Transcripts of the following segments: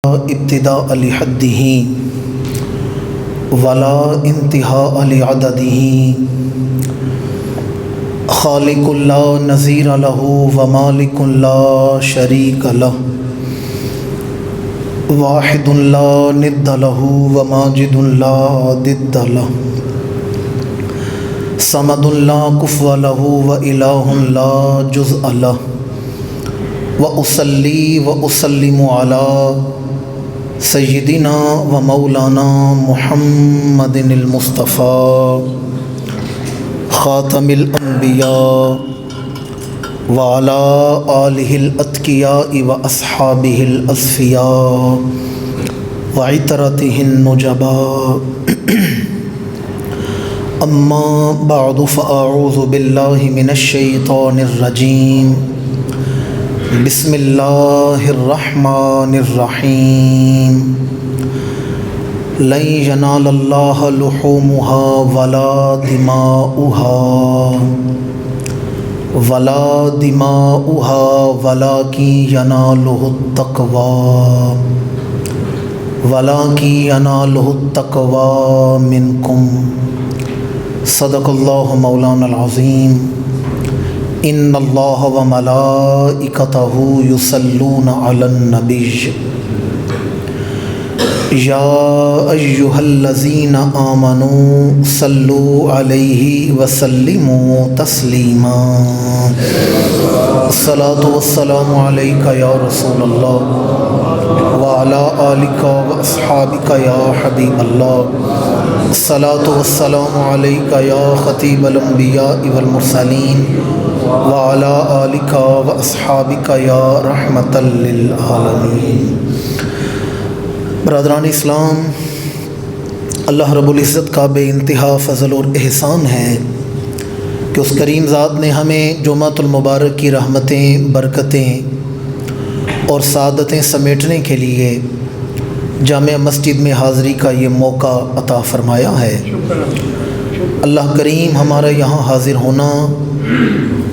ابتداء لحده ولا انتهاء لعدده خالق لا نظیر له ومالک لا شریک له واحد لا ند له وماجد لا ضد له صمد لا کفو له وإلہ لا جزء له وأصلی وأسلم علی سیدنا و مولانا محمد المصطفیٰ خاتم الانبیاء وعلی آلہ الاتقیاء و اصحابہ الاصفیاء وعطرتہ النجباء اما بعد فاعوذ باللہ من الشیطان الرجیم بسم اللہ الرحمن الرحیم لن ینال اللہ لحومها ولا دماؤها ولکن ینالہ التقوی منکم صدق اللہ مولانا العظیم ان اللہ و ملائکتہ یصلون علی النبی یا ایہا الذین آمنوا صلوا علیہ وسلموا تسلیما الصلاۃ والسلام علیک یا رسول اللہ وعلی آلک واصحابک یا حبیب اللہ الصلاۃ والسلام علیک یا خطیب الانبیاء والمرسلین وعلی آلک واصحابک یا رحمۃ للعالمین۔ برادران اسلام، اللہ رب العزت کا بے انتہا فضل اور احسان ہے کہ اس کریم ذات نے ہمیں جمعۃ المبارک کی رحمتیں، برکتیں اور سعادتیں سمیٹنے کے لیے جامع مسجد میں حاضری کا یہ موقع عطا فرمایا ہے۔ اللہ کریم ہمارا یہاں حاضر ہونا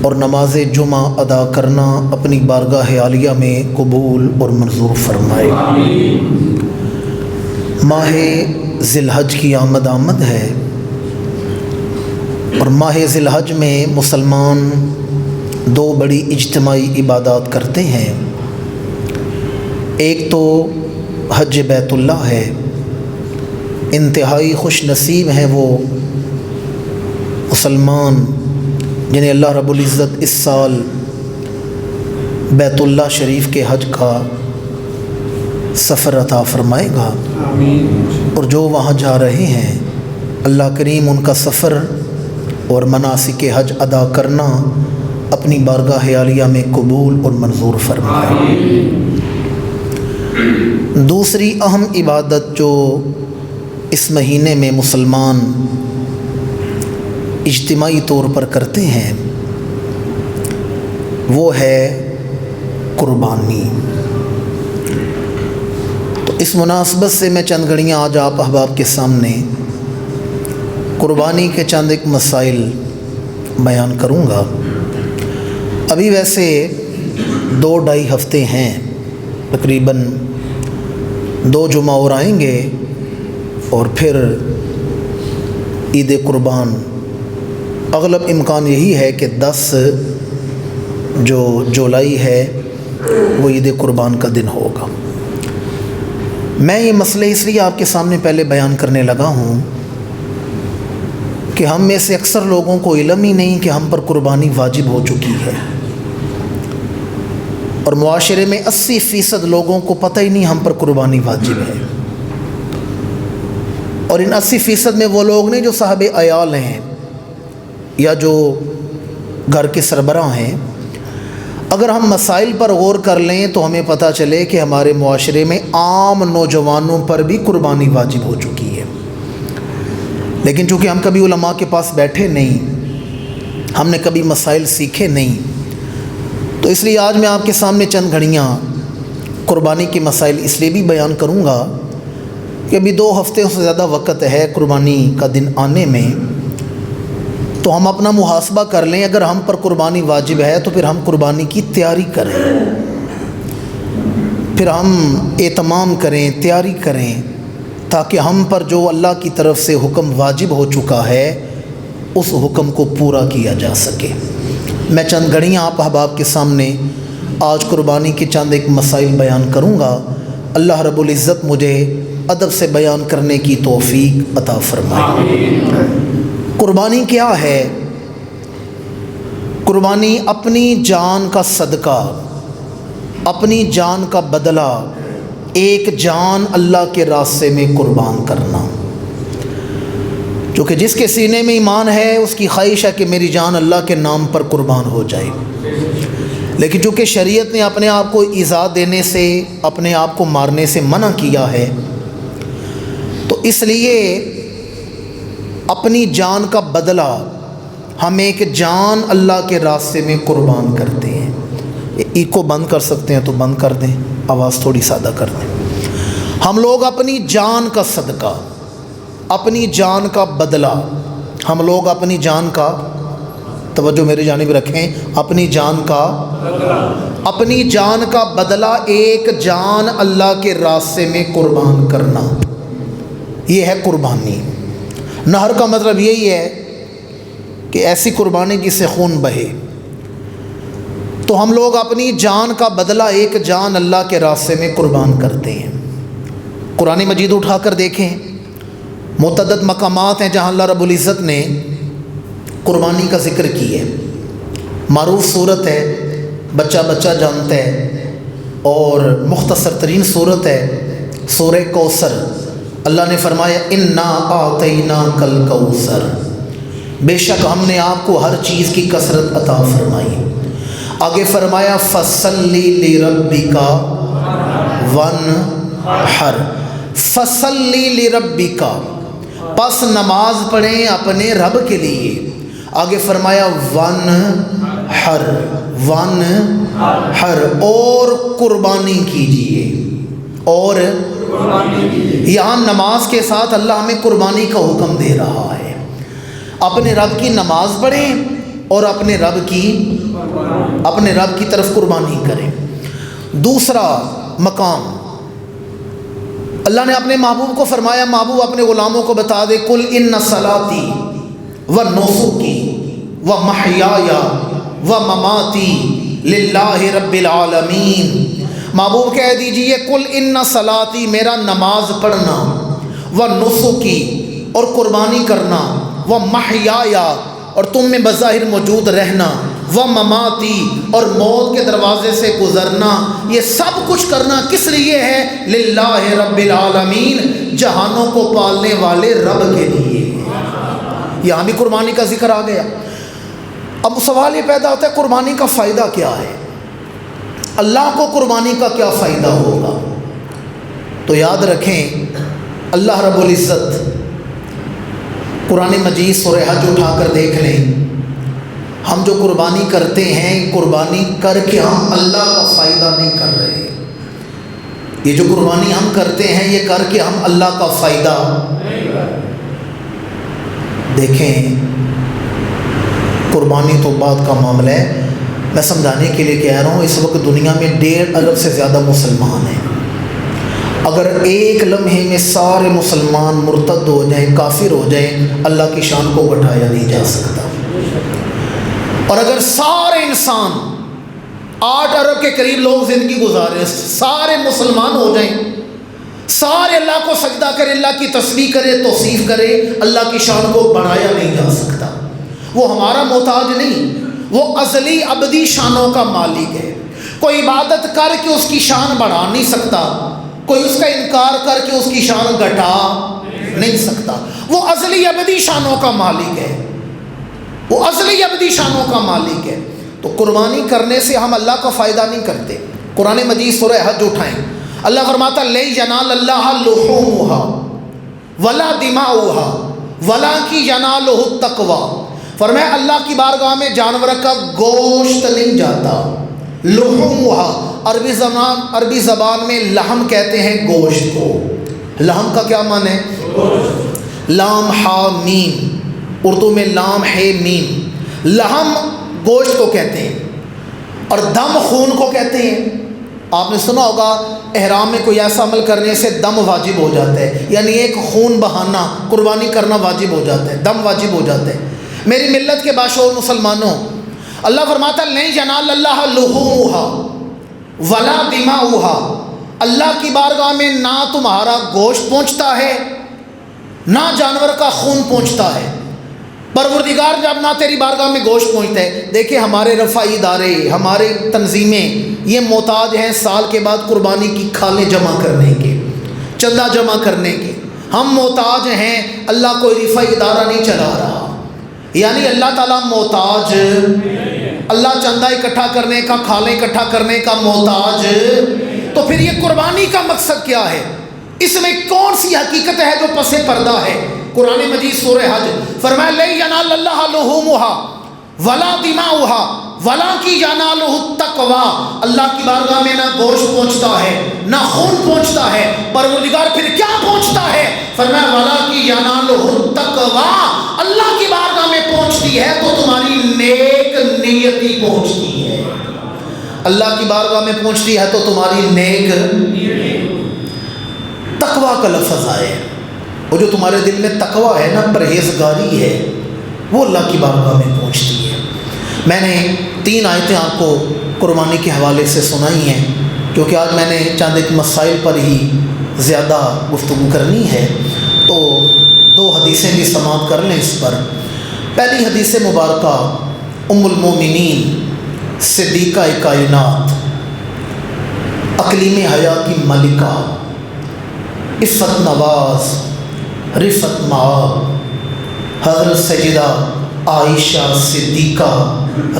اور نماز جمعہ ادا کرنا اپنی بارگاہ عالیہ میں قبول اور منظور فرمائے۔ ماہ ذی الحج کی آمد ہے اور ماہ ذی الحج میں مسلمان دو بڑی اجتماعی عبادات کرتے ہیں۔ ایک تو حج بیت اللہ ہے، انتہائی خوش نصیب ہیں وہ مسلمان جنہیں اللہ رب العزت اس سال بیت اللہ شریف کے حج کا سفر عطا فرمائے گا، اور جو وہاں جا رہے ہیں اللہ کریم ان کا سفر اور مناسک حج ادا کرنا اپنی بارگاہ عالیہ میں قبول اور منظور فرمائے۔ دوسری اہم عبادت جو اس مہینے میں مسلمان اجتماعی طور پر کرتے ہیں وہ ہے قربانی۔ تو اس مناسبت سے میں چند گھڑیاں آج آپ احباب کے سامنے قربانی کے چند ایک مسائل بیان کروں گا۔ ابھی ویسے 2-2.5 ہفتے ہیں، تقریباً 2 جمعہ اور آئیں گے اور پھر عید قربان۔ اغلب امکان یہی ہے کہ 10 جو جولائی ہے وہ عید قربان کا دن ہوگا۔ میں یہ مسئلے اس لیے آپ کے سامنے پہلے بیان کرنے لگا ہوں کہ ہم میں سے اکثر لوگوں کو علم ہی نہیں کہ ہم پر قربانی واجب ہو چکی ہے، اور معاشرے میں 80% لوگوں کو پتہ ہی نہیں ہم پر قربانی واجب ہے۔ اور ان 80% میں وہ لوگ نہیں جو صاحب عیال ہیں یا جو گھر کے سربراہ ہیں۔ اگر ہم مسائل پر غور کر لیں تو ہمیں پتہ چلے کہ ہمارے معاشرے میں عام نوجوانوں پر بھی قربانی واجب ہو چکی ہے، لیکن چونکہ ہم کبھی علماء کے پاس بیٹھے نہیں، ہم نے کبھی مسائل سیکھے نہیں، تو اس لیے آج میں آپ کے سامنے چند گھڑیاں قربانی کے مسائل اس لیے بھی بیان کروں گا کہ ابھی 2 ہفتوں سے زیادہ وقت ہے قربانی کا دن آنے میں، تو ہم اپنا محاسبہ کر لیں۔ اگر ہم پر قربانی واجب ہے تو پھر ہم قربانی کی تیاری کریں۔ پھر ہم اہتمام کریں، تیاری کریں تاکہ ہم پر جو اللہ کی طرف سے حکم واجب ہو چکا ہے اس حکم کو پورا کیا جا سکے۔ میں چند گھڑیاں آپ احباب کے سامنے آج قربانی کے چند ایک مسائل بیان کروں گا۔ اللہ رب العزت مجھے ادب سے بیان کرنے کی توفیق عطا فرمائے۔ قربانی کیا ہے؟ قربانی اپنی جان کا صدقہ، اپنی جان کا بدلہ، ایک جان اللہ کے راستے میں قربان کرنا۔ چونکہ جس کے سینے میں ایمان ہے اس کی خواہش ہے کہ میری جان اللہ کے نام پر قربان ہو جائے، لیکن چونکہ شریعت نے اپنے آپ کو ایذا دینے سے، اپنے آپ کو مارنے سے منع کیا ہے، تو اس لیے اپنی جان کا بدلہ ہم ایک جان اللہ کے راستے میں قربان کرتے ہیں۔ ایکو بند کر سکتے ہیں تو بند کر دیں، آواز تھوڑی سادہ کر دیں۔ ہم لوگ اپنی جان کا صدقہ، اپنی جان کا بدلہ، ہم لوگ اپنی جان کا، توجہ میری جانب رکھیں، اپنی جان کا بدلہ ایک جان اللہ کے راستے میں قربان کرنا، یہ ہے قربانی۔ نہر کا مطلب یہی ہے کہ ایسی قربانی جس سے خون بہے۔ تو ہم لوگ اپنی جان کا بدلہ ایک جان اللہ کے راستے میں قربان کرتے ہیں۔ قرآن مجید اٹھا کر دیکھیں، متعدد مقامات ہیں جہاں اللہ رب العزت نے قربانی کا ذکر کی ہے۔ معروف صورت ہے، بچہ بچہ جانتا ہے، اور مختصر ترین صورت ہے سورہ کوثر۔ اللہ نے فرمایا انا اعطیناک الکوثر، بے شک ہم نے آپ کو ہر چیز کی کثرت عطا فرمائی۔ آگے فرمایا فصلی لربک وانحر، فصلی لربک، پس نماز پڑھیں اپنے رب کے لیے۔ آگے فرمایا وانحر، وانحر، اور قربانی کیجئے، اور یہاں نماز کے ساتھ اللہ ہمیں قربانی کا حکم دے رہا ہے۔ اپنے رب کی نماز پڑھیں اور اپنے رب کی طرف قربانی کریں۔ دوسرا مقام، اللہ نے اپنے محبوب کو فرمایا، محبوب اپنے غلاموں کو بتا دے، قل ان صلاتی و نسکی و محیای و مماتی للہ رب العالمین۔ محبوب کہہ دیجئے قل ان صلاتی، میرا نماز پڑھنا، و نسکی، اور قربانی کرنا، و محیای، اور تم میں بظاہر موجود رہنا، و مماتی، اور موت کے دروازے سے گزرنا، یہ سب کچھ کرنا کس لیے ہے؟ للہ رب العالمین، جہانوں کو پالنے والے رب کے لیے۔ یہاں بھی قربانی کا ذکر آ گیا۔ اب سوال یہ پیدا ہوتا ہے قربانی کا فائدہ کیا ہے؟ اللہ کو قربانی کا کیا فائدہ ہوگا؟ تو یاد رکھیں، اللہ رب العزت قرآن مجید سورہ حج اٹھا کر دیکھ لیں، ہم جو قربانی کرتے ہیں، قربانی کر کے ہم اللہ کا فائدہ نہیں کر رہے۔ یہ جو قربانی ہم کرتے ہیں یہ کر کے ہم اللہ کا فائدہ نہیں کر رہے۔ دیکھیں، قربانی تو بات کا معاملہ ہے، میں سمجھانے کے لیے کہہ رہا ہوں، اس وقت دنیا میں 1.5 ارب سے زیادہ مسلمان ہیں۔ اگر ایک لمحے میں سارے مسلمان مرتد ہو جائیں، کافر ہو جائیں، اللہ کی شان کو گھٹایا نہیں جا سکتا۔ اور اگر سارے انسان 8 ارب کے قریب لوگ زندگی گزارے، سارے مسلمان ہو جائیں، سارے اللہ کو سجدہ کرے، اللہ کی تسبیح کرے، توصیف کرے، اللہ کی شان کو بڑھایا نہیں جا سکتا۔ وہ ہمارا محتاج نہیں، وہ ازلی ابدی شانوں کا مالک ہے۔ کوئی عبادت کر کے اس کی شان بڑھا نہیں سکتا، کوئی اس کا انکار کر کے اس کی شان گھٹا نہیں سکتا۔ وہ ازلی ابدی شانوں کا مالک ہے، وہ ازلی ابدی شانوں کا مالک ہے۔ تو قربانی کرنے سے ہم اللہ کا فائدہ نہیں کرتے۔ قرآن مجید سورہ حج اٹھائیں، اللہ فرماتا لن ینال اللہ لحومها ولا دماؤها ولکن ینالہ التقوی۔ فرمایا اللہ کی بارگاہ میں جانور کا گوشت نہیں جاتا۔ لحومها، عربی زبان میں لحم کہتے ہیں گوشت کو۔ لحم کا کیا معنی ہے؟ لام ہا میم، اردو میں لام ہے میم۔ لحم گوشت کو کہتے ہیں، اور دم خون کو کہتے ہیں۔ آپ نے سنا ہوگا احرام میں کوئی ایسا عمل کرنے سے دم واجب ہو جاتا ہے، یعنی ایک خون بہانا، قربانی کرنا واجب ہو جاتا ہے، دم واجب ہو جاتا ہے۔ میری ملت کے باشعور مسلمانوں، اللہ فرماتا ہے نہیں ینال اللہ لحومها ولا دماؤها، اللہ کی بارگاہ میں نہ تمہارا گوشت پہنچتا ہے نہ جانور کا خون پہنچتا ہے۔ پروردگار جب نہ تیری بارگاہ میں گوشت پہنچتا ہے، دیکھیں ہمارے رفعی ادارے، ہمارے تنظیمیں یہ محتاج ہیں سال کے بعد قربانی کی کھالیں جمع کرنے کے، چندہ جمع کرنے کے۔ ہم محتاج ہیں، اللہ کوئی رفعی ادارہ نہیں چلا رہا، یعنی اللہ تعالیٰ محتاج، اللہ چندہ اکٹھا کرنے کا، کھالیں اکٹھا کرنے کا محتاج۔ تو پھر یہ قربانی کا مقصد کیا ہے؟ اس میں کون سی حقیقت ہے جو پس پردہ ہے؟ قرآن مجید سورہ حج فرمایا لن ینال اللہ لحومها ولا دماؤها ولکن ینالہ التقوی، اللہ کی بارگاہ میں نہ گوشت پہنچتا ہے نہ خون پہنچتا ہے، پروردگار پھر کیا پہنچتا ہے؟ فرمایا ولکن ینالہ التقوی، اللہ کی بارگاہ میں پہنچتی ہے تو تمہاری نیک نیتی پہنچتی ہے، اللہ کی بارگاہ میں پہنچتی ہے تو تمہاری نیک تقوی کا لفظ آئے، وہ جو تمہارے دل میں تقوی ہے نا، پرہیزگاری ہے، وہ اللہ کی بارگاہ میں پہنچتی ہے۔ میں نے 3 آیتیں آپ کو قربانی کے حوالے سے سنائی ہیں، کیونکہ آج میں نے چند ایک مسائل پر ہی زیادہ گفتگو کرنی ہے، تو 2 حدیثیں بھی سماعت کر لیں اس پر۔ پہلی حدیث مبارکہ ام المومنین صدیقہ کائنات، اقلیم حیا کی ملکہ، عفت نواز، رفت مآب، حضرت سیدہ عائشہ صدیقہ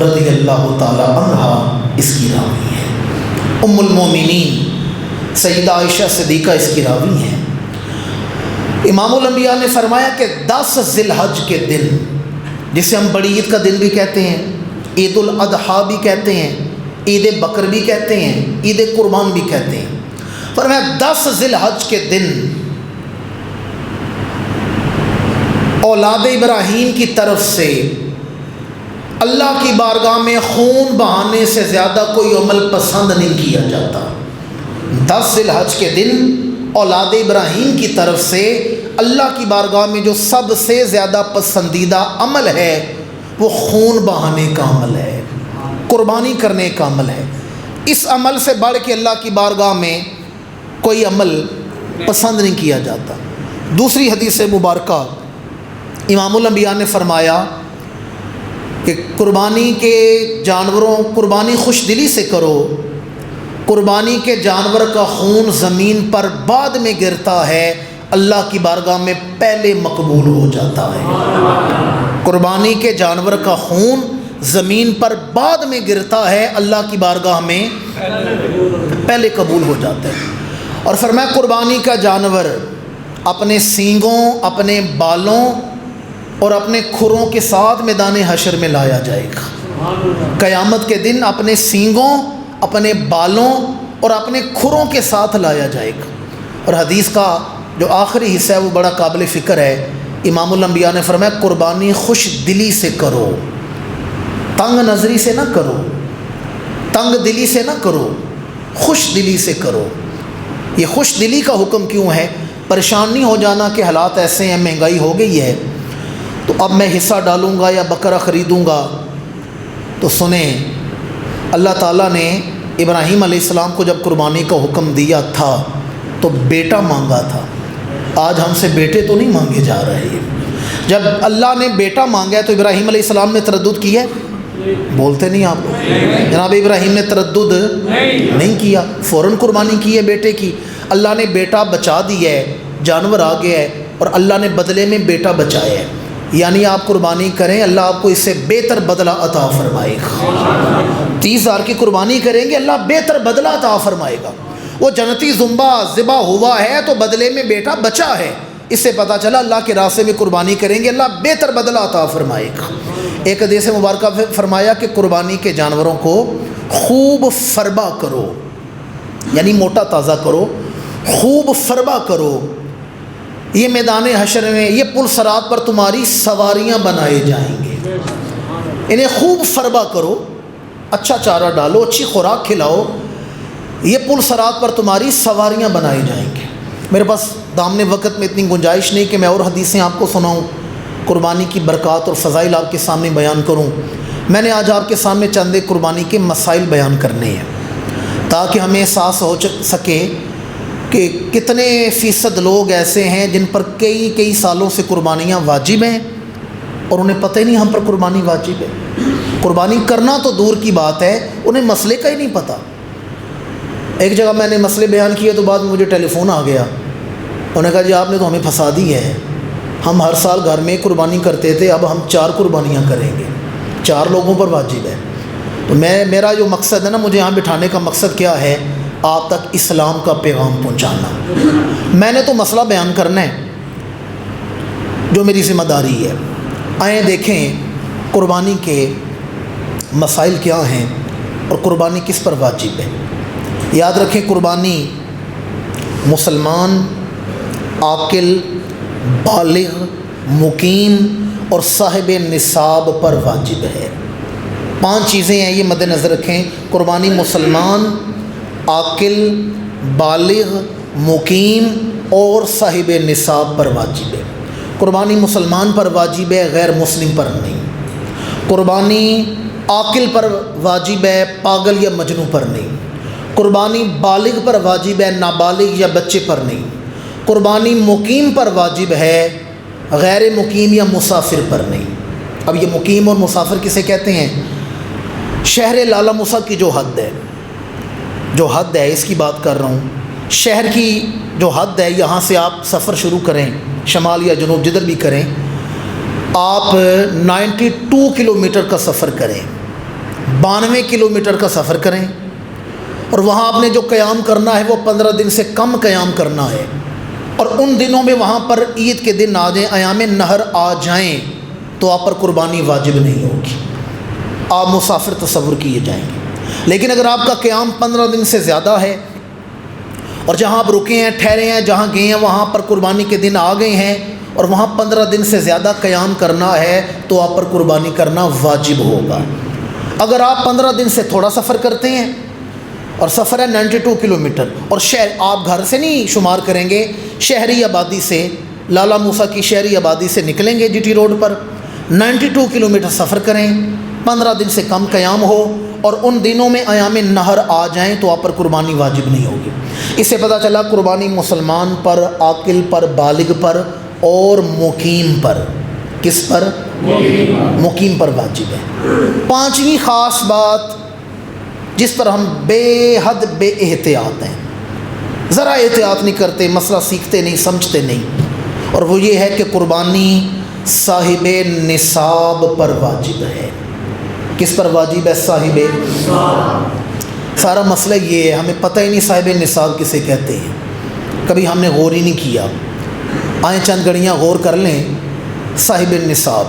رضی اللہ تعالی عنہا اس کی راوی ہے۔ ام المومنین سیدہ عائشہ صدیقہ اس کی راوی ہیں۔ امام الانبیاء نے فرمایا کہ 10 ذی الحج کے دن، جسے ہم بڑی عید کا دن بھی کہتے ہیں، عید الاضحیٰ بھی کہتے ہیں، عید بکر بھی کہتے ہیں، عید قربان بھی کہتے ہیں، فرمایا 10 ذی الحج کے دن اولاد ابراہیم کی طرف سے اللہ کی بارگاہ میں خون بہانے سے زیادہ کوئی عمل پسند نہیں کیا جاتا۔ 10 ذی الحج کے دن اولاد ابراہیم کی طرف سے اللہ کی بارگاہ میں جو سب سے زیادہ پسندیدہ عمل ہے وہ خون بہانے کا عمل ہے، قربانی کرنے کا عمل ہے۔ اس عمل سے بڑھ کے اللہ کی بارگاہ میں کوئی عمل پسند نہیں کیا جاتا۔ دوسری حدیث مبارکہ امام الانبیاء نے فرمایا کہ قربانی کے جانوروں، قربانی خوش دلی سے کرو، قربانی کے جانور کا خون زمین پر بعد میں گرتا ہے، اللہ کی بارگاہ میں پہلے مقبول ہو جاتا ہے۔ قربانی کے جانور کا خون زمین پر بعد میں گرتا ہے، اللہ کی بارگاہ میں پہلے قبول ہو جاتا ہے۔ اور فرمایا قربانی کا جانور اپنے سینگوں، اپنے بالوں اور اپنے کھروں کے ساتھ میدان حشر میں لایا جائے گا۔ قیامت کے دن اپنے سینگوں، اپنے بالوں اور اپنے کھروں کے ساتھ لایا جائے گا۔ اور حدیث کا جو آخری حصہ ہے وہ بڑا قابل فکر ہے۔ امام الانبیاء نے فرمایا قربانی خوش دلی سے کرو، تنگ نظری سے نہ کرو، تنگ دلی سے نہ کرو، خوش دلی سے کرو۔ یہ خوش دلی کا حکم کیوں ہے؟ پریشان نہیں ہو جانا کہ حالات ایسے ہیں، مہنگائی ہو گئی ہے تو اب میں حصہ ڈالوں گا یا بکرا خریدوں گا۔ تو سنیں، اللہ تعالیٰ نے ابراہیم علیہ السلام کو جب قربانی کا حکم دیا تھا تو بیٹا مانگا تھا۔ آج ہم سے بیٹے تو نہیں مانگے جا رہے ہیں۔ جب اللہ نے بیٹا مانگا ہے تو ابراہیم علیہ السلام نے تردد کیا ہے؟ بولتے نہیں آپ لوگ؟ جناب ابراہیم نے تردد نہیں کیا، فوراً قربانی کی ہے بیٹے کی۔ اللہ نے بیٹا بچا دیا ہے، جانور آ گیا ہے اور اللہ نے بدلے میں بیٹا بچایا ہے، یعنی آپ قربانی کریں، اللہ آپ کو اس سے بہتر بدلہ عطا فرمائے گا۔ 30,000 کی قربانی کریں گے، اللہ بہتر بدلہ عطا فرمائے گا۔ وہ جنتی زمبا ذبح ہوا ہے تو بدلے میں بیٹا بچا ہے، اس سے پتہ چلا اللہ کے راستے میں قربانی کریں گے، اللہ بہتر بدلہ عطا فرمائے گا۔ ایک حدیث مبارکہ فرمایا کہ قربانی کے جانوروں کو خوب فربا کرو، یعنی موٹا تازہ کرو، خوب فربا کرو۔ یہ میدان حشر میں، یہ پل صراط پر تمہاری سواریاں بنائے جائیں گے۔ انہیں خوب فربا کرو، اچھا چارہ ڈالو، اچھی خوراک کھلاؤ، یہ پل صراط پر تمہاری سواریاں بنائی جائیں گی۔ میرے پاس دامن وقت میں اتنی گنجائش نہیں کہ میں اور حدیثیں آپ کو سناؤں، قربانی کی برکات اور فضائل آپ کے سامنے بیان کروں۔ میں نے آج آپ کے سامنے چند قربانی کے مسائل بیان کرنے ہیں تاکہ ہمیں احساس ہو سکے کہ کتنے فیصد لوگ ایسے ہیں جن پر کئی سالوں سے قربانیاں واجب ہیں اور انہیں پتہ ہی نہیں ہم پر قربانی واجب ہے۔ قربانی کرنا تو دور کی بات ہے، انہیں مسئلے کا ہی نہیں پتہ۔ ایک جگہ میں نے مسئلے بیان کیے تو بعد میں مجھے ٹیلی فون آ گیا، انہوں نے کہا جی آپ نے تو ہمیں پھنسا دی ہے، ہم ہر سال گھر میں قربانی کرتے تھے، اب ہم 4 قربانیاں کریں گے، 4 لوگوں پر واجب ہے۔ تو میرا جو مقصد ہے نا، مجھے یہاں بٹھانے کا مقصد کیا ہے؟ آپ تک اسلام کا پیغام پہنچانا۔ میں نے تو مسئلہ بیان کرنا ہے جو میری ذمہ داری ہے۔ آئیں دیکھیں قربانی کے مسائل کیا ہیں اور قربانی کس پر واجب ہے۔ یاد رکھیں قربانی مسلمان، عاقل، بالغ، مقیم اور صاحب نصاب پر واجب ہے۔ 5 چیزیں ہیں، یہ مد نظر رکھیں۔ قربانی مسلمان، عاقل، بالغ، مقیم اور صاحب نصاب پر واجب ہے۔ قربانی مسلمان پر واجب ہے، غیر مسلم پر نہیں۔ قربانی عاقل پر واجب ہے، پاگل یا مجنوں پر نہیں۔ قربانی بالغ پر واجب ہے، نابالغ یا بچے پر نہیں۔ قربانی مقیم پر واجب ہے، غیر مقیم یا مسافر پر نہیں۔ اب یہ مقیم اور مسافر کسے کہتے ہیں؟ شہر لالہ موسیٰ کی جو حد ہے اس کی بات کر رہا ہوں۔ شہر کی جو حد ہے، یہاں سے آپ سفر شروع کریں، شمال یا جنوب جدھر بھی کریں، آپ 92 کلومیٹر کا سفر کریں، 92 کلومیٹر کا سفر کریں، اور وہاں آپ نے جو قیام کرنا ہے وہ 15 دن سے کم قیام کرنا ہے، اور ان دنوں میں وہاں پر عید کے دن آ جائیں، ایام نہر آ جائیں، تو آپ پر قربانی واجب نہیں ہوگی، آپ مسافر تصور کیے جائیں گے۔ لیکن اگر آپ کا قیام 15 دن سے زیادہ ہے اور جہاں آپ رکے ہیں، ٹھہرے ہیں، جہاں گئے ہیں وہاں پر قربانی کے دن آ گئے ہیں اور وہاں 15 دن سے زیادہ قیام کرنا ہے، تو آپ پر قربانی کرنا واجب ہوگا۔ اگر آپ 15 دن سے تھوڑا سفر کرتے ہیں اور سفر ہے 92 کلومیٹر، اور شہر آپ گھر سے نہیں شمار کریں گے، شہری آبادی سے، لالہ موسیٰ کی شہری آبادی سے نکلیں گے جی ٹی روڈ پر، 92 کلومیٹر سفر کریں، 15 دن سے کم قیام ہو اور ان دنوں میں ایام نہر آ جائیں، تو آپ پر قربانی واجب نہیں ہوگی۔ اس سے پتہ چلا قربانی مسلمان پر، عاقل پر، بالغ پر اور مقیم پر، کس پر؟ مقیم پر واجب ہے۔ 5ویں خاص بات جس پر ہم بے حد بے احتیاط ہیں، ذرا احتیاط نہیں کرتے، مسئلہ سیکھتے نہیں، سمجھتے نہیں، اور وہ یہ ہے کہ قربانی صاحب نصاب پر واجب ہے۔ کس پر واجب ہے؟ صاحب نصاب۔ سارا مسئلہ یہ ہے، ہمیں پتہ ہی نہیں صاحب نصاب کسے کہتے ہیں، کبھی ہم نے غور ہی نہیں کیا۔ آئیں چند گھڑیاں غور کر لیں۔ صاحب نصاب،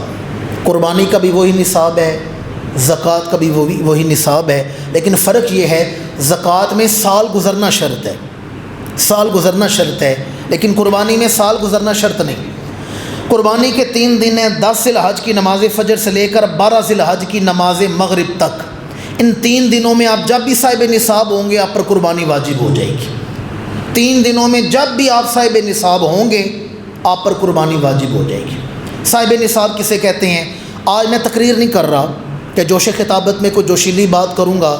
قربانی کا بھی وہی نصاب ہے، زکوٰۃ کا بھی وہی نصاب ہے، لیکن فرق یہ ہے زکوٰۃ میں سال گزرنا شرط ہے، سال گزرنا شرط ہے، لیکن قربانی میں سال گزرنا شرط نہیں۔ قربانی کے 3 دن ہیں، 10 ذی الحج کی نماز فجر سے لے کر 12 ذی الحج کی نماز مغرب تک، ان 3 دنوں میں آپ جب بھی صاحب نصاب ہوں گے آپ پر قربانی واجب ہو جائے گی۔ 3 دنوں میں جب بھی آپ صاحب نصاب ہوں گے آپ پر قربانی واجب ہو جائے گی۔ صاحب نصاب کسے کہتے ہیں؟ آج میں تقریر نہیں کر رہا کہ جوش خطابت میں کوئی جوشیلی بات کروں گا،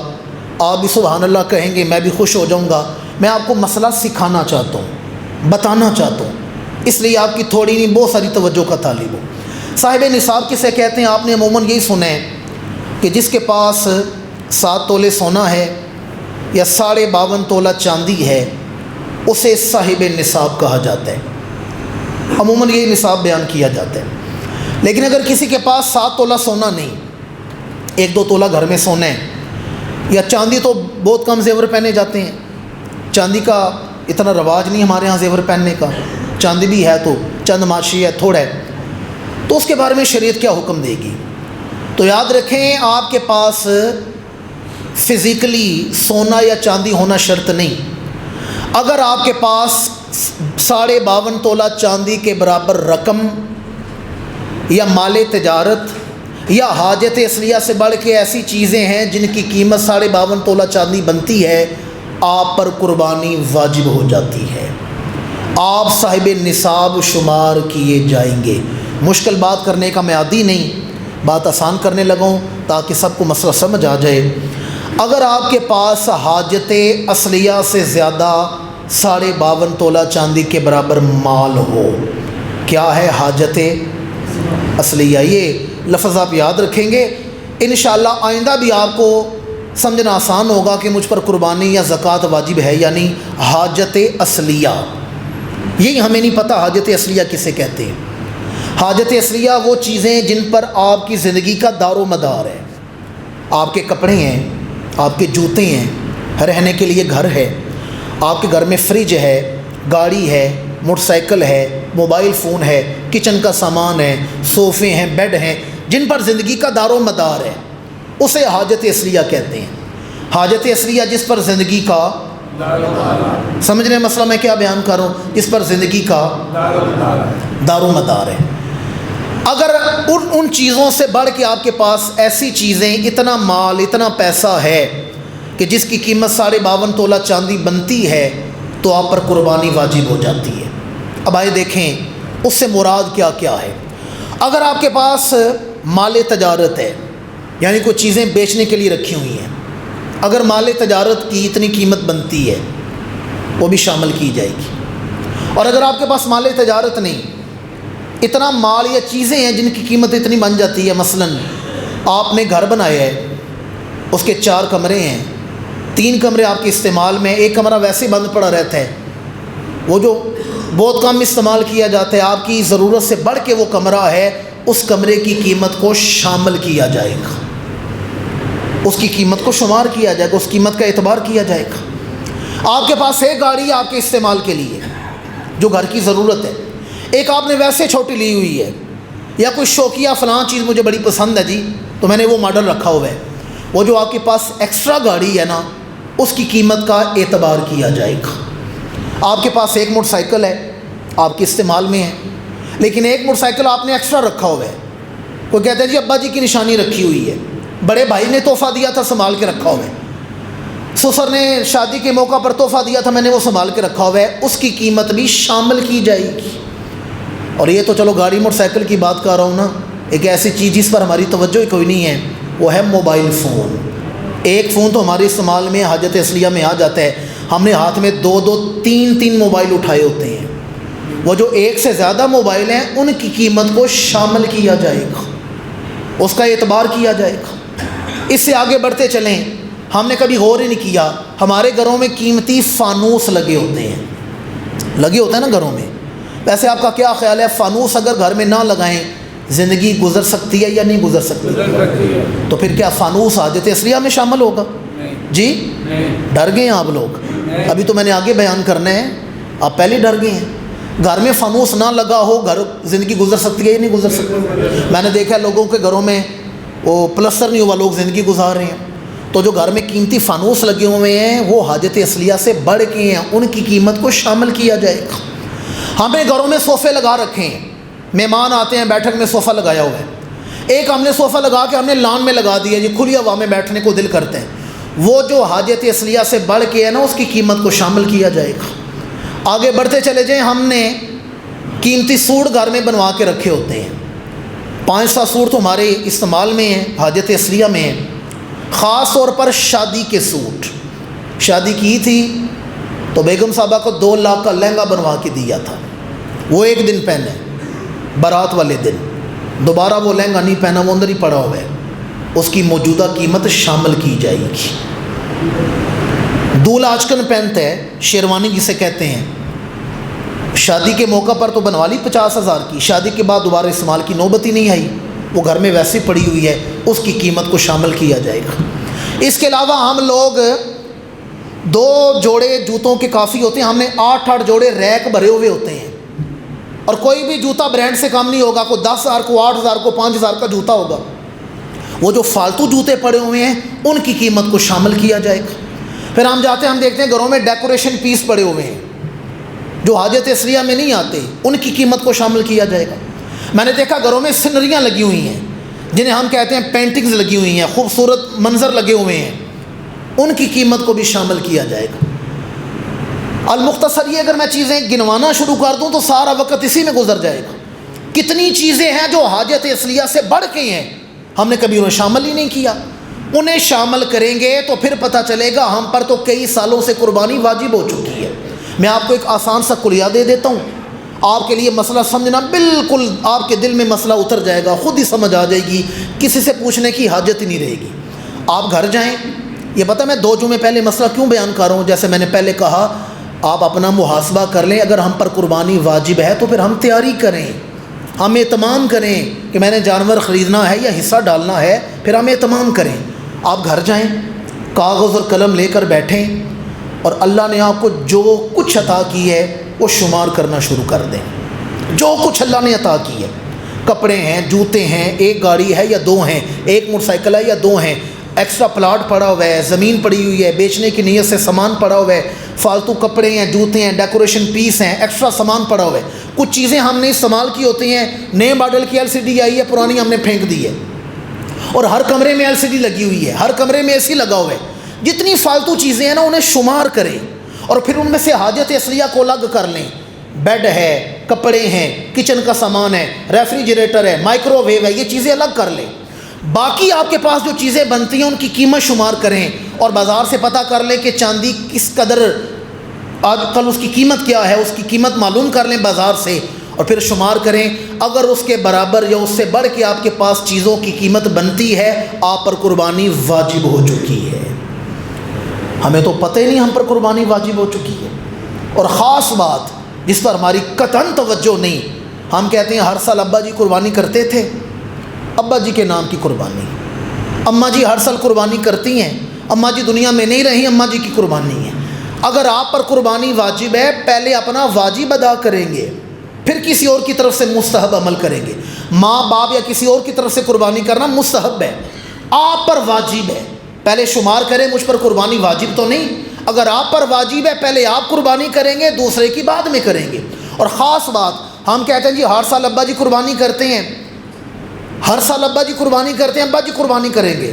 آپ بھی سبحان اللہ کہیں گے، میں بھی خوش ہو جاؤں گا۔ میں آپ کو مسئلہ سکھانا چاہتا ہوں، بتانا چاہتا ہوں، اس لیے آپ کی تھوڑی نہیں بہت ساری توجہ کا طالب ہو۔ صاحب نصاب کسے کہتے ہیں؟ آپ نے عموماً یہی سنا ہے کہ جس کے پاس 7 تولے سونا ہے یا 52.5 تولہ چاندی ہے، اسے صاحب نصاب کہا جاتا ہے، عموماً یہی نصاب بیان کیا جاتا ہے۔ لیکن اگر کسی کے پاس 7 تولہ سونا نہیں، 1-2 تولہ گھر میں سونا ہے، یا چاندی تو بہت کم زیور پہنے جاتے ہیں، چاندی کا اتنا رواج نہیں ہمارے ہاں زیور پہننے کا، چاندی بھی ہے تو چند ماشی ہے، تھوڑا ہے، تو اس کے بارے میں شریعت کیا حکم دے گی؟ تو یاد رکھیں آپ کے پاس فزیکلی سونا یا چاندی ہونا شرط نہیں، اگر آپ کے پاس 52.5 تولہ چاندی کے برابر رقم یا مال تجارت یا حاجت اصلیہ سے بڑھ کے ایسی چیزیں ہیں جن کی قیمت 52.5 تولہ چاندی بنتی ہے، آپ پر قربانی واجب ہو جاتی ہے، آپ صاحب نصاب شمار کیے جائیں گے۔ مشکل بات کرنے کا میں عادی نہیں، بات آسان کرنے لگا ہوں تاکہ سب کو مسئلہ سمجھ آ جائے۔ اگر آپ کے پاس حاجت اصلیہ سے زیادہ 52.5 تولہ چاندی کے برابر مال ہو، کیا ہے حاجت اصلیہ؟ یہ لفظ آپ یاد رکھیں گے، انشاءاللہ آئندہ بھی آپ کو سمجھنا آسان ہوگا کہ مجھ پر قربانی یا زکوٰۃ واجب ہے، یعنی حاجت اصلیہ۔ یہی ہمیں نہیں پتہ حاجت اصلیہ کسے کہتے ہیں۔ حاجت اصلیہ وہ چیزیں جن پر آپ کی زندگی کا دار و مدار ہے۔ آپ کے کپڑے ہیں، آپ کے جوتے ہیں، رہنے کے لیے گھر ہے، آپ کے گھر میں فریج ہے، گاڑی ہے، موٹر سائیکل ہے، موبائل فون ہے، کچن کا سامان ہے، صوفے ہیں، بیڈ ہیں، جن پر زندگی کا دار و مدار ہے، اسے حاجت اصلیہ کہتے ہیں۔ حاجت اصلیہ جس پر زندگی کا سمجھ رہے مسئلہ میں کیا بیان کر رہا ہوں، جس پر زندگی کا دار و مدار ہے۔ اگر ان چیزوں سے بڑھ کے آپ کے پاس ایسی چیزیں، اتنا مال، اتنا پیسہ ہے کہ جس کی قیمت 52.5 تولہ چاندی بنتی ہے، تو آپ پر قربانی واجب ہو جاتی ہے۔ اب آئے دیکھیں اس سے مراد کیا کیا ہے۔ اگر آپ کے پاس مال تجارت ہے، یعنی کوئی چیزیں بیچنے کے لیے رکھی ہوئی ہیں، اگر مال تجارت کی اتنی قیمت بنتی ہے وہ بھی شامل کی جائے گی۔ اور اگر آپ کے پاس مال تجارت نہیں، اتنا مال یا چیزیں ہیں جن کی قیمت اتنی بن جاتی ہے، مثلا آپ نے گھر بنایا ہے، اس کے 4 کمرے ہیں، 3 کمرے آپ کے استعمال میں، ایک کمرہ ویسے بند پڑا رہتا ہے، وہ جو بہت کم استعمال کیا جاتا ہے، آپ کی ضرورت سے بڑھ کے وہ کمرہ ہے، اس کمرے کی قیمت کو شامل کیا جائے گا، اس کی قیمت کو شمار کیا جائے گا، اس قیمت کا اعتبار کیا جائے گا۔ آپ کے پاس ایک گاڑی آپ کے استعمال کے لیے جو گھر کی ضرورت ہے، ایک آپ نے ویسے چھوٹی لی ہوئی ہے، یا کوئی شوقیہ فلاں چیز مجھے بڑی پسند ہے جی تو میں نے وہ ماڈل رکھا ہوا ہے، وہ جو آپ کے پاس ایکسٹرا گاڑی ہے نا، اس کی قیمت کا اعتبار کیا جائے گا۔ آپ کے پاس ایک موٹر سائیکل ہے، آپ کے استعمال میں ہے، لیکن ایک موٹر سائیکل آپ نے ایکسٹرا رکھا ہوا ہے، کوئی کہتا ہے جی ابا جی کی نشانی رکھی ہوئی ہے، بڑے بھائی نے تحفہ دیا تھا سنبھال کے رکھا ہوا ہے، سسر نے شادی کے موقع پر تحفہ دیا تھا میں نے وہ سنبھال کے رکھا ہوا ہے، اس کی قیمت بھی شامل کی جائے گی۔ اور یہ تو چلو گاڑی موٹر سائیکل کی بات کر رہا ہوں نا، ایک ایسی چیز جس پر ہماری توجہ ہی کوئی نہیں ہے، وہ ہے موبائل فون۔ ایک فون تو ہمارے استعمال میں حاجت اصلیہ میں آ جاتا ہے، ہم نے ہاتھ میں 2 3 موبائل اٹھائے ہوتے ہیں، وہ جو ایک سے زیادہ موبائل ہیں ان کی قیمت کو شامل کیا جائے گا، اس کا اعتبار کیا جائے گا۔ اس سے آگے بڑھتے چلیں، ہم نے کبھی غور ہی نہیں کیا، ہمارے گھروں میں قیمتی فانوس لگے ہوتے ہیں نا گھروں میں۔ ویسے آپ کا کیا خیال ہے، فانوس اگر گھر میں نہ لگائیں زندگی گزر سکتی ہے یا نہیں گزر سکتی؟ تو پھر کیا فانوس حاجت اصلیہ میں شامل ہوگا؟ جی ڈر گئے ہیں آپ لوگ؟ ابھی تو میں نے آگے بیان کرنا ہے، آپ پہلے ڈر گئے ہیں۔ گھر میں فانوس نہ لگا ہو گھر زندگی گزر سکتی ہے یا نہیں گزر سکتی؟ میں نے دیکھا لوگوں کے گھروں میں وہ پلستر نہیں ہوا، لوگ زندگی گزار رہے ہیں۔ تو جو گھر میں قیمتی فانوس لگے ہوئے ہیں وہ حاجت اصلیہ سے بڑھ کے ہیں، ان کی قیمت کو شامل کیا جائے گا۔ ہم نے گھروں میں صوفے لگا رکھے ہیں، مہمان آتے ہیں بیٹھک میں صوفہ لگایا ہوا ہے، ایک ہم نے صوفہ لگا کے ہم نے لان میں لگا دیا جی، کھلی ہوا میں بیٹھنے کو دل کرتے ہیں، وہ جو حاجت اصلیہ سے بڑھ کے ہے نا اس کی قیمت کو شامل کیا جائے گا۔ آگے بڑھتے چلے جائیں، ہم نے قیمتی سوٹ گھر میں بنوا کے رکھے ہوتے ہیں، 5 سوٹ تو ہمارے استعمال میں ہیں، حاجت اصلیہ میں ہیں، خاص طور پر شادی کے سوٹ۔ شادی کی تھی تو بیگم صاحبہ کو 2 لاکھ کا لہنگا بنوا کے دیا تھا، وہ ایک دن پہنے، بارات والے دن دوبارہ وہ لہنگا نہیں پہنا، وہ اندر ہی پڑا ہوا ہے، اس کی موجودہ قیمت شامل کی جائے گی۔ دولہا آچکن پہنتا ہے، شیروانی جسے کہتے ہیں، شادی کے موقع پر تو بنوا لی 50,000 کی، شادی کے بعد دوبارہ استعمال کی نوبت ہی نہیں آئی، وہ گھر میں ویسے پڑی ہوئی ہے، اس کی قیمت کو شامل کیا جائے گا۔ اس کے علاوہ ہم لوگ 2 جوڑے جوتوں کے کافی ہوتے ہیں، ہم نے 8 جوڑے ریک بھرے ہوئے ہوتے ہیں، اور کوئی بھی جوتا برانڈ سے کم نہیں ہوگا، کوئی 10,000 کو 8,000 کو 5,000 کا جوتا ہوگا، وہ جو فالتو جوتے پڑے ہوئے ہیں ان کی قیمت کو شامل کیا جائے گا۔ پھر ہم جاتے ہیں، ہم دیکھتے ہیں گھروں میں ڈیکوریشن پیس پڑے ہوئے ہیں جو حاجت اصلیہ میں نہیں آتے، ان کی قیمت کو شامل کیا جائے گا۔ میں نے دیکھا گھروں میں سنریاں لگی ہوئی ہیں جنہیں ہم کہتے ہیں پینٹنگز لگی ہوئی ہیں، خوبصورت منظر لگے ہوئے ہیں، ان کی قیمت کو بھی شامل کیا جائے گا۔ المختصر یہ، اگر میں چیزیں گنوانا شروع کر دوں تو سارا وقت اسی میں گزر جائے گا۔ کتنی چیزیں ہیں جو حاجت اصلیہ سے بڑھ کے ہیں، ہم نے کبھی انہیں شامل ہی نہیں کیا۔ انہیں شامل کریں گے تو پھر پتہ چلے گا ہم پر تو کئی سالوں سے قربانی واجب ہو چکی ہے۔ میں آپ کو ایک آسان سا کلیہ دے دیتا ہوں، آپ کے لیے مسئلہ سمجھنا بالکل، آپ کے دل میں مسئلہ اتر جائے گا، خود ہی سمجھ آ جائے گی، کسی سے پوچھنے کی حاجت ہی نہیں رہے گی۔ آپ گھر جائیں، یہ پتہ میں 2 جمعے پہلے مسئلہ کیوں بیان کر رہا ہوں، جیسے میں نے پہلے کہا، آپ اپنا محاسبہ کر لیں، اگر ہم پر قربانی واجب ہے تو پھر ہم تیاری کریں، ہم اہتمام کریں کہ میں نے جانور خریدنا ہے یا حصہ ڈالنا ہے، پھر ہم اہتمام کریں۔ آپ گھر جائیں، کاغذ اور قلم لے کر بیٹھیں اور اللہ نے آپ کو جو کچھ عطا کی ہے وہ شمار کرنا شروع کر دیں۔ جو کچھ اللہ نے عطا کی ہے، کپڑے ہیں، جوتے ہیں، ایک گاڑی ہے یا 2 ہیں، ایک موٹر سائیکل ہے یا 2 ہیں، ایکسٹرا پلاٹ پڑا ہوا ہے، زمین پڑی ہوئی ہے، بیچنے کی نیت سے سامان پڑا ہوا ہے، فالتو کپڑے ہیں، جوتے ہیں، ڈیکوریشن پیس ہیں، ایکسٹرا سامان پڑا ہوا ہے۔ کچھ چیزیں ہم نے استعمال کی ہوتی ہیں، نئے ماڈل کی LCD آئی ہے، پرانی ہم نے پھینک دی ہے، اور ہر کمرے میں LCD لگی ہوئی ہے، ہر کمرے میں AC لگا ہوا ہے۔ جتنی فالتو چیزیں ہیں نا انہیں شمار کریں اور پھر ان میں سے حاجت اصلیہ کو الگ کر لیں۔ بیڈ ہے، کپڑے ہیں، کچن کا سامان ہے، ریفریجریٹر ہے، مائکرو ویو ہے، یہ چیزیں الگ کر لیں۔ باقی آپ کے پاس جو چیزیں بنتی ہیں ان کی قیمت شمار کریں اور بازار سے پتہ کر لیں کہ چاندی کس قدر آج کل اس کی قیمت کیا ہے، اس کی قیمت معلوم کر لیں بازار سے اور پھر شمار کریں۔ اگر اس کے برابر یا اس سے بڑھ کے آپ کے پاس چیزوں کی قیمت بنتی ہے، آپ پر قربانی واجب ہو چکی ہے۔ ہمیں تو پتہ ہی نہیں ہم پر قربانی واجب ہو چکی ہے۔ اور خاص بات جس پر ہماری قطعاً توجہ نہیں، ہم کہتے ہیں ہر سال ابا جی قربانی کرتے تھے، ابا جی کے نام کی قربانی، اماں جی ہر سال قربانی کرتی ہیں، اماں جی دنیا میں نہیں رہی، اماں جی کی قربانی ہے۔ اگر آپ پر قربانی واجب ہے، پہلے اپنا واجب ادا کریں گے، پھر کسی اور کی طرف سے مستحب عمل کریں گے۔ ماں باپ یا کسی اور کی طرف سے قربانی کرنا مستحب ہے، آپ پر واجب ہے۔ پہلے شمار کریں مجھ پر قربانی واجب تو نہیں، اگر آپ پر واجب ہے پہلے آپ قربانی کریں گے، دوسرے کی بعد میں کریں گے۔ اور خاص بات، ہم کہتے ہیں جی ہر سال ابا جی قربانی کرتے ہیں، ہر سال ابا جی قربانی کرتے ہیں، ابا جی قربانی کریں گے،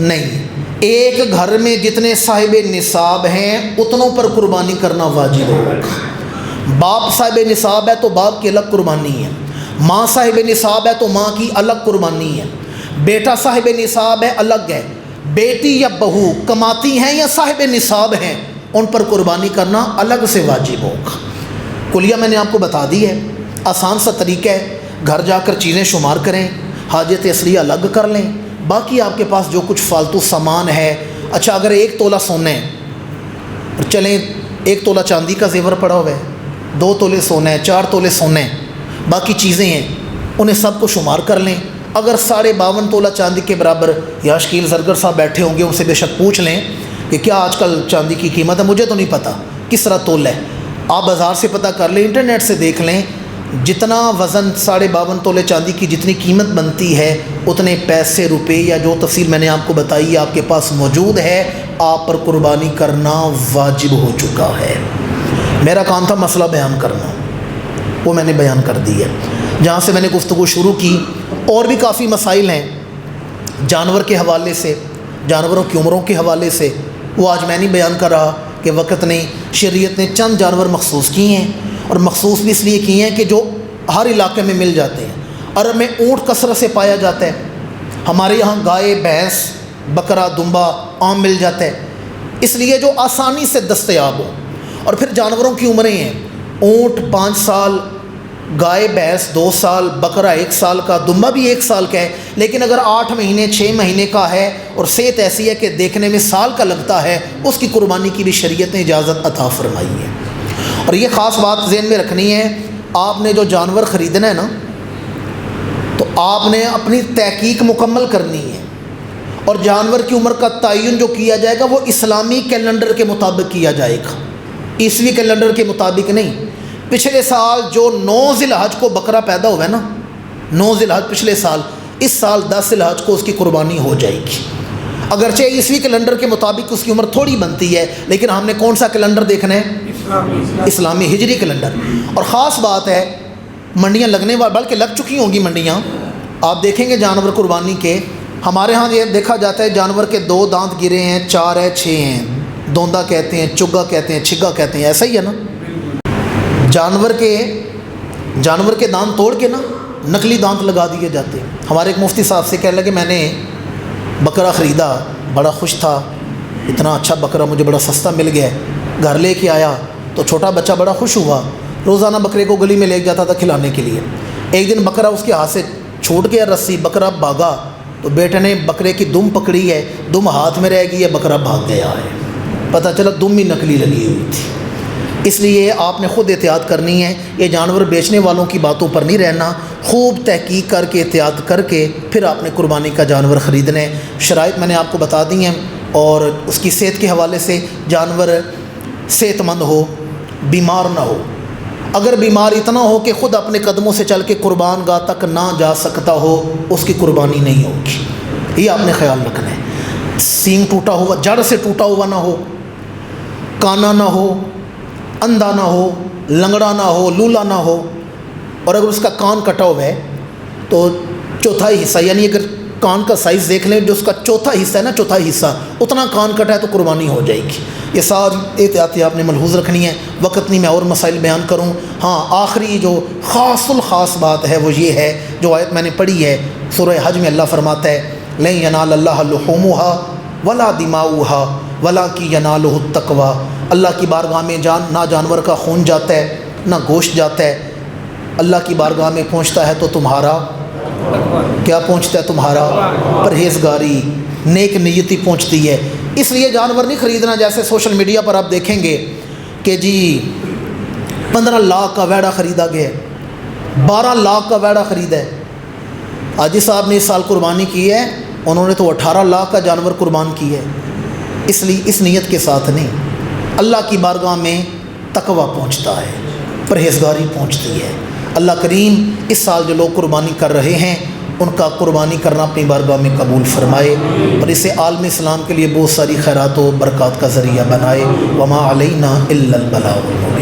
نہیں۔ ایک گھر میں جتنے صاحب نصاب ہیں اتنوں پر قربانی کرنا واجب ہوگا۔ باپ صاحب نصاب ہے تو باپ کی الگ قربانی ہے، ماں صاحب نصاب ہے تو ماں کی الگ قربانی ہے، بیٹا صاحب نصاب ہے الگ ہے، بیٹی یا بہو کماتی ہیں یا صاحب نصاب ہیں، ان پر قربانی کرنا الگ سے واجب ہوگا۔ کلیہ میں نے آپ کو بتا دی ہے، آسان سا طریقہ ہے، گھر جا کر چیزیں شمار کریں، حاجت اصلیہ الگ کر لیں، باقی آپ کے پاس جو کچھ فالتو سامان ہے۔ اچھا اگر 1 تولہ سونا ہے اور چلیں 1 تولہ چاندی کا زیور پڑا ہوا ہے، 2 تولے سونا ہے، 4 تولے سونا ہے، باقی چیزیں ہیں، انہیں سب کو شمار کر لیں۔ اگر 52.5 تولہ چاندی کے برابر، یا شکیل زرگر صاحب بیٹھے ہوں گے، ان سے بے شک پوچھ لیں کہ کیا آج کل چاندی کی قیمت ہے، مجھے تو نہیں پتہ کس طرح تول ہے، آپ بازار سے پتہ کر لیں، انٹرنیٹ سے دیکھ لیں، جتنا وزن 52.5 تولے چاندی کی جتنی قیمت بنتی ہے اتنے پیسے، روپے یا جو تفصیل میں نے آپ کو بتائی آپ کے پاس موجود ہے، آپ پر قربانی کرنا واجب ہو چکا ہے۔ میرا کام تھا مسئلہ بیان کرنا، وہ میں نے بیان کر دی ہے۔ جہاں سے میں نے گفتگو شروع کی، اور بھی کافی مسائل ہیں جانور کے حوالے سے، جانوروں کی عمروں کے حوالے سے، وہ آج میں نہیں بیان کر رہا کہ وقت نہیں۔ شریعت نے چند جانور مخصوص کیے ہیں، اور مخصوص بھی اس لیے کیے ہیں کہ جو ہر علاقے میں مل جاتے ہیں۔ عرب میں اونٹ کثرت سے پایا جاتا ہے، ہمارے یہاں گائے، بھینس، بکرا، دمبا عام مل جاتا ہے، اس لیے جو آسانی سے دستیاب ہو۔ اور پھر جانوروں کی عمریں ہیں، اونٹ 5 سال، گائے بھینس 2 سال، بکرا 1 سال کا، دمبا بھی 1 سال کا ہے، لیکن اگر 8 مہینے 6 مہینے کا ہے اور صحت ایسی ہے کہ دیکھنے میں سال کا لگتا ہے، اس کی قربانی کی بھی شریعت نے اجازت عطا فرمائی ہے۔ اور یہ خاص بات ذہن میں رکھنی ہے، آپ نے جو جانور خریدنا ہے نا، تو آپ نے اپنی تحقیق مکمل کرنی ہے، اور جانور کی عمر کا تعین جو کیا جائے گا وہ اسلامی کیلنڈر کے مطابق کیا جائے گا، عیسوی کیلنڈر کے مطابق نہیں۔ پچھلے سال جو 9 ذی الحج کو بکرا پیدا ہوا ہے نا، 9 ذی الحج پچھلے سال، اس سال 10 ذی الحج کو اس کی قربانی ہو جائے گی۔ اگرچہ عیسوی کیلنڈر کے مطابق اس کی عمر تھوڑی بنتی ہے، لیکن ہم نے کون سا کیلنڈر دیکھنا ہے؟ اسلامی ہجری کیلنڈر۔ اور خاص بات ہے، منڈیاں لگنے والی، بلکہ لگ چکی ہوں گی منڈیاں، آپ دیکھیں گے جانور قربانی کے، ہمارے ہاں یہ دیکھا جاتا ہے جانور کے 2 دانت گرے ہیں، 4 ہے، 6 ہیں، دوندا کہتے ہیں، چگا کہتے ہیں، چھگا کہتے ہیں، ایسا ہی ہے نا؟ جانور کے دانت توڑ کے نا نقلی دانت لگا دیے جاتے ہیں۔ ہمارے ایک مفتی صاحب سے کہنے لگے میں نے بکرا خریدا، بڑا خوش تھا، اتنا اچھا بکرا مجھے بڑا سستا مل گیا، گھر لے کے آیا تو چھوٹا بچہ بڑا خوش ہوا، روزانہ بکرے کو گلی میں لے جاتا تھا کھلانے کے لیے۔ ایک دن بکرا اس کے ہاتھ سے چھوٹ گیا رسی، بکرا بھاگا تو بیٹے نے بکرے کی دم پکڑی ہے، دم ہاتھ میں رہ گئی ہے، بکرا بھاگ گیا ہے، پتہ چلا دم ہی نکلی لگی ہوئی تھی۔ اس لیے آپ نے خود احتیاط کرنی ہے، یہ جانور بیچنے والوں کی باتوں پر نہیں رہنا، خوب تحقیق کر کے احتیاط کر کے پھر آپ نے قربانی کا جانور خریدنا ہے۔ شرائط میں نے آپ کو بتا دی ہیں، اور اس کی صحت کے حوالے سے جانور صحت مند ہو، بیمار نہ ہو۔ اگر بیمار اتنا ہو کہ خود اپنے قدموں سے چل کے قربان گاہ تک نہ جا سکتا ہو، اس کی قربانی نہیں ہوگی، یہ آپ نے خیال رکھنا ہے۔ سینگ ٹوٹا ہوا، جڑ سے ٹوٹا ہوا نہ ہو، کانا نہ ہو، اندھا نہ ہو، لنگڑا نہ ہو، لولا نہ ہو، اور اگر اس کا کان کٹا ہوا ہے تو چوتھائی حصہ، یعنی اگر کان کا سائز دیکھ لیں جو اس کا چوتھا حصہ ہے نا، چوتھائی حصہ اتنا کان کٹا ہے تو قربانی ہو جائے گی۔ یہ ساری احتیاطی آپ نے ملحوظ رکھنی ہے۔ وقت نہیں میں اور مسائل بیان کروں، ہاں آخری جو خاص الخاص بات ہے وہ یہ ہے جو آیت میں نے پڑھی ہے سورہ حج میں، اللہ فرماتا ہے لن ینال اللہ لحومها ولا دماؤها ولکن ینالہ التقوی، اللہ کی بارگاہ میں نہ جانور کا خون جاتا ہے نہ گوشت جاتا ہے، اللہ کی بارگاہ میں پہنچتا ہے تو تمہارا کیا پہنچتا ہے؟ تمہارا پرہیزگاری، نیک نیتی پہنچتی ہے۔ اس لیے جانور نہیں خریدنا جیسے سوشل میڈیا پر آپ دیکھیں گے کہ جی 15 لاکھ کا ویڑا خریدا گیا ہے، 12 لاکھ کا ویڑا خریدا ہے۔ حاجی صاحب نے اس سال قربانی کی ہے، انہوں نے تو 18 لاکھ کا جانور قربان کیا ہے۔ اس لیے اس نیت کے ساتھ نہیں، اللہ کی بارگاہ میں تقویٰ پہنچتا ہے، پرہیزگاری پہنچتی ہے۔ اللہ کریم اس سال جو لوگ قربانی کر رہے ہیں ان کا قربانی کرنا اپنی بارگاہ میں قبول فرمائے، اور اسے عالم اسلام کے لیے بہت ساری خیرات و برکات کا ذریعہ بنائے۔ وما علینا الا البلاغ المبین۔